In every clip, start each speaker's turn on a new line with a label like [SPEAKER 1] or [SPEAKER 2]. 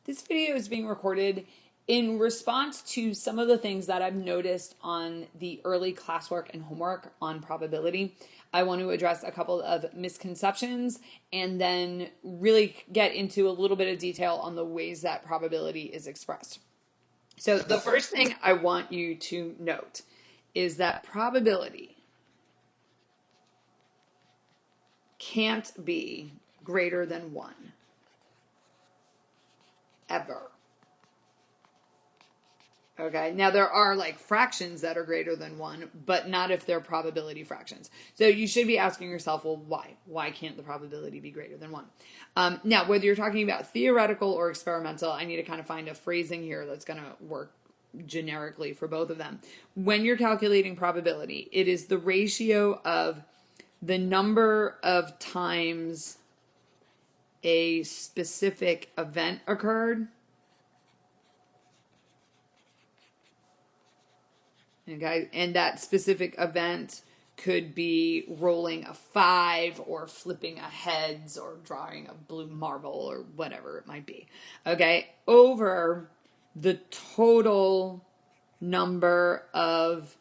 [SPEAKER 1] This video is being recorded in response to some of the things that I've noticed on the early classwork and homework on probability. I want to address a couple of misconceptions and then really get into a little bit of detail on the ways that probability is expressed. So the first thing I want you to note is that probability can't be greater than 1. Ever. Okay, now there are like fractions that are greater than 1, but not if they're probability fractions. So you should be asking yourself, well, why? Why can't the probability be greater than 1? Now, whether you're talking about theoretical or experimental, I need to kind of find a phrasing here that's going to work generically for both of them. When you're calculating probability, it is the ratio of the number of times a specific event occurred, okay, and that specific event could be rolling a 5 or flipping a heads or drawing a blue marble or whatever it might be, okay, over the total number of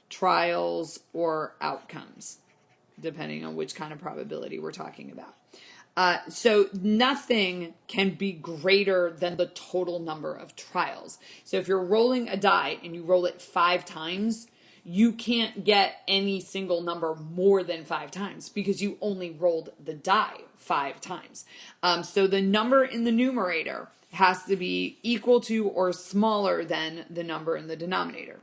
[SPEAKER 1] trials or outcomes, depending on which kind of probability we're talking about. So nothing can be greater than the total number of trials. So if you're rolling a die and you roll it 5 times, you can't get any single number more than 5 times because you only rolled the die 5 times. So the number in the numerator has to be equal to or smaller than the number in the denominator.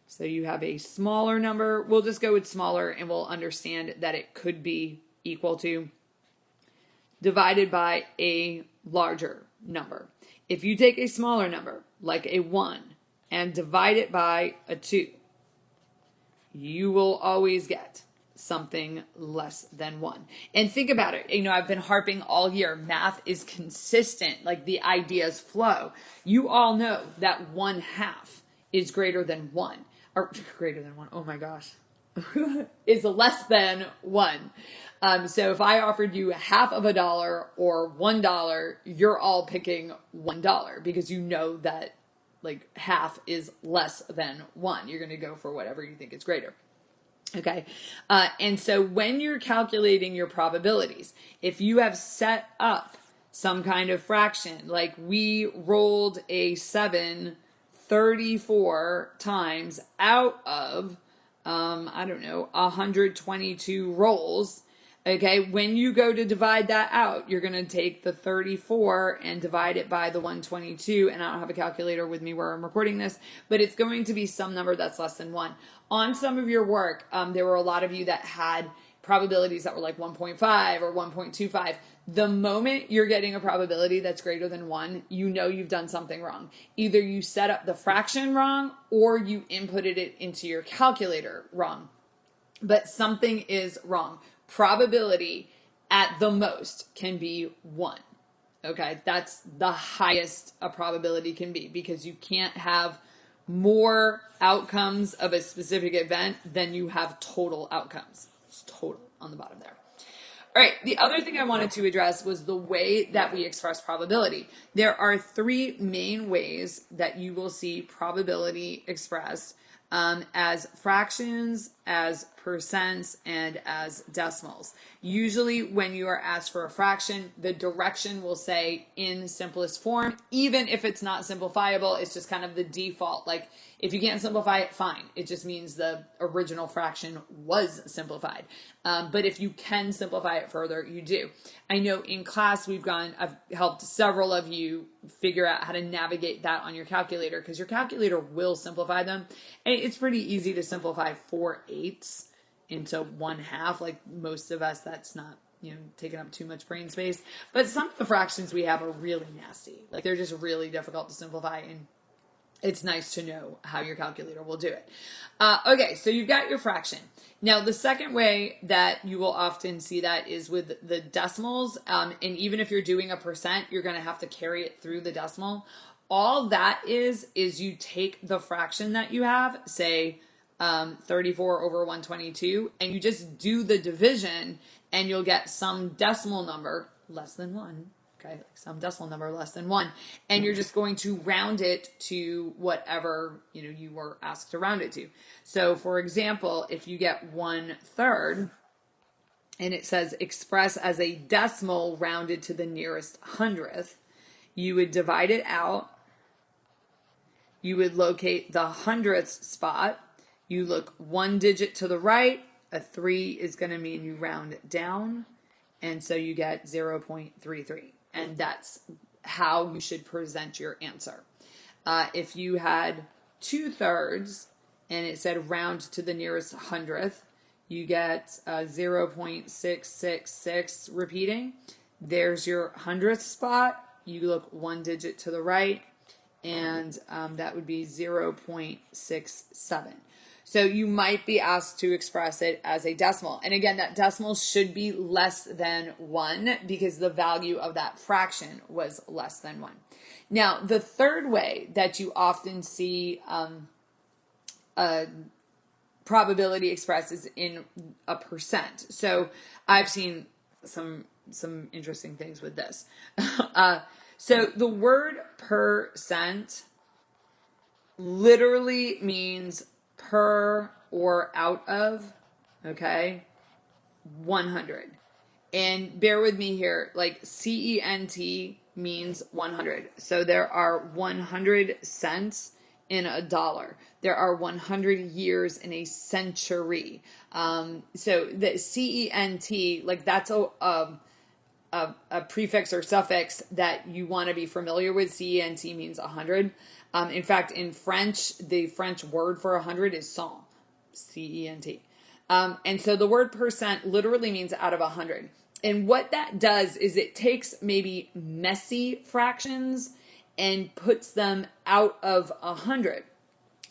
[SPEAKER 1] So you have a smaller number. We'll just go with smaller and we'll understand that it could be equal to divided by a larger number. If you take a smaller number, like a 1, and divide it by a 2, you will always get something less than 1. And think about it. You know, I've been harping all year. Math is consistent. Like the ideas flow. You all know that 1/2 is greater than 1. Or greater than 1. Oh my gosh. Is less than 1. So if I offered you half of $1 or $1, you're all picking $1 because you know that like half is less than 1. You're going to go for whatever you think is greater. Okay. And so when you're calculating your probabilities, if you have set up some kind of fraction, like we rolled a 7 34 times out of, 122 rolls. Okay, when you go to divide that out, you're going to take the 34 and divide it by the 122, and I don't have a calculator with me where I'm recording this, but it's going to be some number that's less than 1. On some of your work, there were a lot of you that had probabilities that were like 1.5 or 1.25. The moment you're getting a probability that's greater than 1, you know you've done something wrong. Either you set up the fraction wrong or you inputted it into your calculator wrong. But something is wrong. Probability at the most can be 1. Okay, that's the highest a probability can be because you can't have more outcomes of a specific event than you have total outcomes. It's total on the bottom there. All right, the other thing I wanted to address was the way that we express probability. There are 3 main ways that you will see probability expressed as fractions, as percents, and as decimals. Usually when you are asked for a fraction, the direction will say in simplest form, even if it's not simplifiable, it's just kind of the default. Like if you can't simplify it, fine. It just means the original fraction was simplified. But if you can simplify it further, you do. I know in class I've helped several of you figure out how to navigate that on your calculator because your calculator will simplify them. And it's pretty easy to simplify 4/8 into 1/2. Like most of us, that's not, taking up too much brain space. But some of the fractions we have are really nasty. Like they're just really difficult to simplify, and it's nice to know how your calculator will do it. Okay, so you've got your fraction. Now, the second way that you will often see that is with the decimals. And even if you're doing a percent, you're going to have to carry it through the decimal. All that is you take the fraction that you have, say 34 over 122, and you just do the division, and you'll get some decimal number less than 1. okay, like some decimal number less than 1, and you're just going to round it to whatever, you were asked to round it to. So for example, if you get 1/3 and it says express as a decimal rounded to the nearest hundredth, you would divide it out. You would locate the hundredth spot. You look 1 digit to the right. A 3 is going to mean you round it down. And so you get 0.33. And that's how you should present your answer. If you had 2/3 and it said round to the nearest hundredth, you get 0.666 repeating. There's your hundredth spot. You look 1 digit to the right, and that would be 0.67. So you might be asked to express it as a decimal. And again, that decimal should be less than 1 because the value of that fraction was less than 1. Now, the third way that you often see a probability expressed is in a percent. So I've seen some interesting things with this. So the word percent literally means per or out of, okay, 100. And bear with me here, like CENT means 100. So there are 100 cents in a dollar. There are 100 years in a century. So the CENT, like that's a prefix or suffix that you want to be familiar with. CENT means 100. In fact, in French, the French word for 100 is cent, C-E-N-T. And so the word percent literally means out of 100. And what that does is it takes maybe messy fractions and puts them out of 100.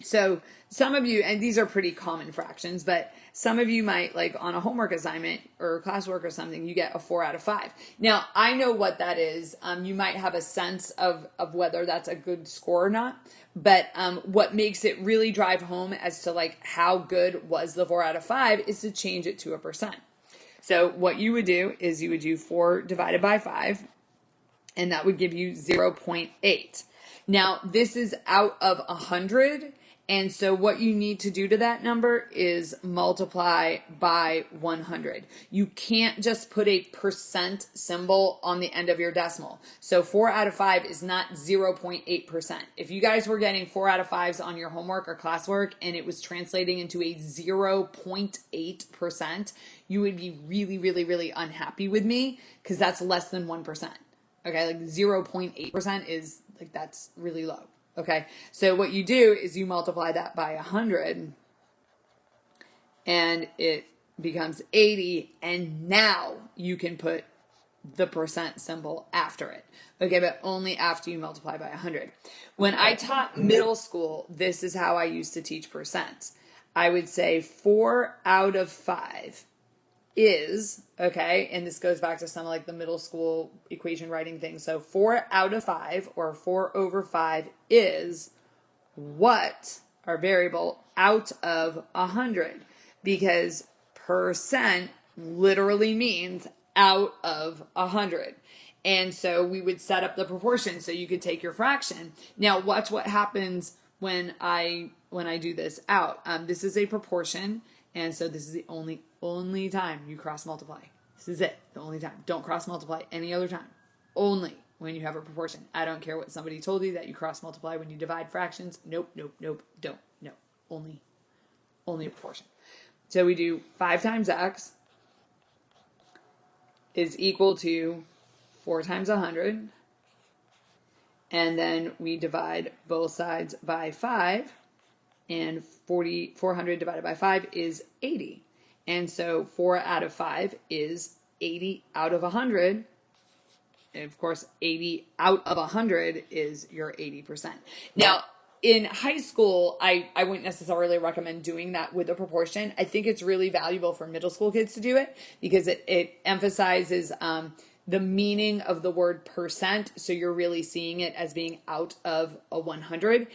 [SPEAKER 1] So some of you, and these are pretty common fractions, but some of you might, like on a homework assignment or classwork or something, you get a 4 out of 5. Now, I know what that is. You might have a sense of whether that's a good score or not. But what makes it really drive home as to like how good was the 4 out of 5 is to change it to a percent. So what you would do is you would do 4 divided by 5, and that would give you 0.8. Now, this is out of 100. And so what you need to do to that number is multiply by 100. You can't just put a percent symbol on the end of your decimal. So 4 out of 5 is not 0.8%. If you guys were getting 4 out of 5s on your homework or classwork and it was translating into a 0.8%, you would be really, really, really unhappy with me because that's less than 1%. Okay, like 0.8% is like that's really low. Okay, so what you do is you multiply that by 100 and it becomes 80, and now you can put the percent symbol after it. Okay, but only after you multiply by 100. When I taught middle school, this is how I used to teach percents. I would say 4 out of 5 is, okay, and this goes back to some of like the middle school equation writing thing. So 4 out of 5 or 4 over 5 is what, our variable, out of 100, because percent literally means out of 100. And so we would set up the proportion so you could take your fraction. Now watch what happens when I do this out. This is a proportion. And so this is the only time you cross multiply. This is it. The only time. Don't cross multiply any other time. Only when you have a proportion. I don't care what somebody told you that you cross multiply when you divide fractions. Nope. Don't. No. Only a proportion. So we do 5 times x is equal to 4 times 100. And then we divide both sides by 5. And 400 divided by 5 is 80. And so 4 out of 5 is 80 out of 100. And of course, 80 out of 100 is your 80%. Now, in high school, I wouldn't necessarily recommend doing that with a proportion. I think it's really valuable for middle school kids to do it because it emphasizes the meaning of the word percent, so you're really seeing it as being out of a 100.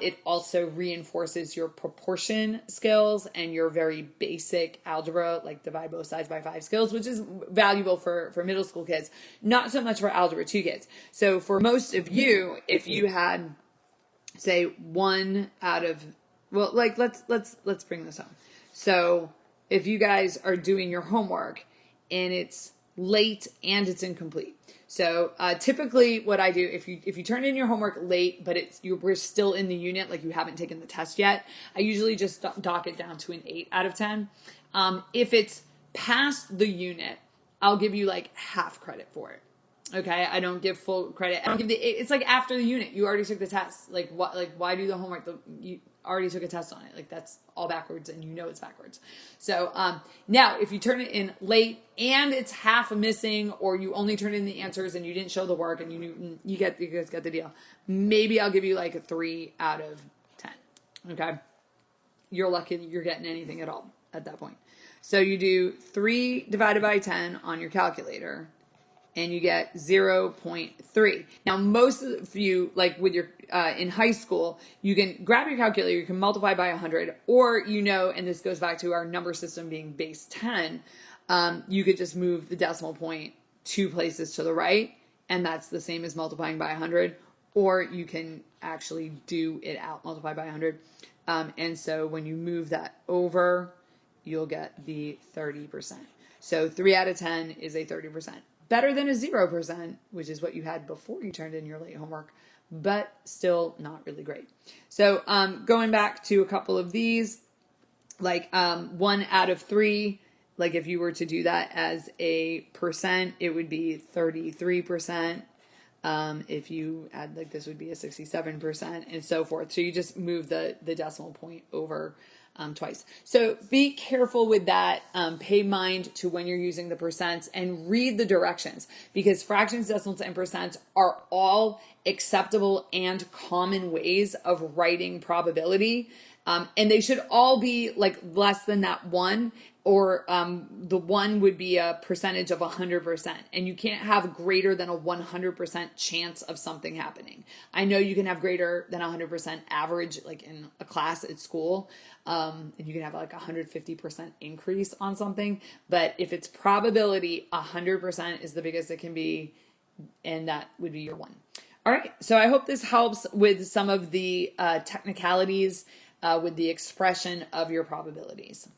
[SPEAKER 1] It also reinforces your proportion skills and your very basic algebra, like divide both sides by 5 skills, which is valuable for middle school kids, not so much for algebra 2 kids. So for most of you, if you had, say, 1 out of, well, like let's bring this home. So if you guys are doing your homework and it's late and it's incomplete. So typically what I do, if you turn in your homework late, but we're still in the unit, like you haven't taken the test yet, I usually just dock it down to an 8 out of 10. If it's past the unit, I'll give you like half credit for it. Okay, I don't give full credit. I don't give it's like after the unit, you already took the test. Like what? Like why do the homework? You already took a test on it. Like that's all backwards, and you know it's backwards. So now, if you turn it in late and it's half missing, or you only turn in the answers and you didn't show the work, and you guys get the deal. Maybe I'll give you like a 3 out of 10. Okay, you're lucky that you're getting anything at all at that point. So you do 3 divided by 10 on your calculator, and you get 0.3. Now, most of you, like with your, in high school, you can grab your calculator, you can multiply by 100, or and this goes back to our number system being base 10, you could just move the decimal point 2 places to the right, and that's the same as multiplying by 100, or you can actually do it out, multiply by 100. And so when you move that over, you'll get the 30%. So 3 out of 10 is a 30%. Better than a 0%, which is what you had before you turned in your late homework, but still not really great. So going back to a couple of these, like 1 out of 3, like if you were to do that as a percent, it would be 33%. If you add, like, this would be a 67% and so forth. So you just move the decimal point over twice. So be careful with that. Pay mind to when you're using the percents and read the directions, because fractions, decimals, and percents are all acceptable and common ways of writing probability. And they should all be like less than that 1, or the 1 would be a percentage of 100%. And you can't have greater than a 100% chance of something happening. I know you can have greater than 100% average, like in a class at school, and you can have like 150% increase on something. But if it's probability, 100% is the biggest it can be, and that would be your 1. All right, so I hope this helps with some of the technicalities with the expression of your probabilities.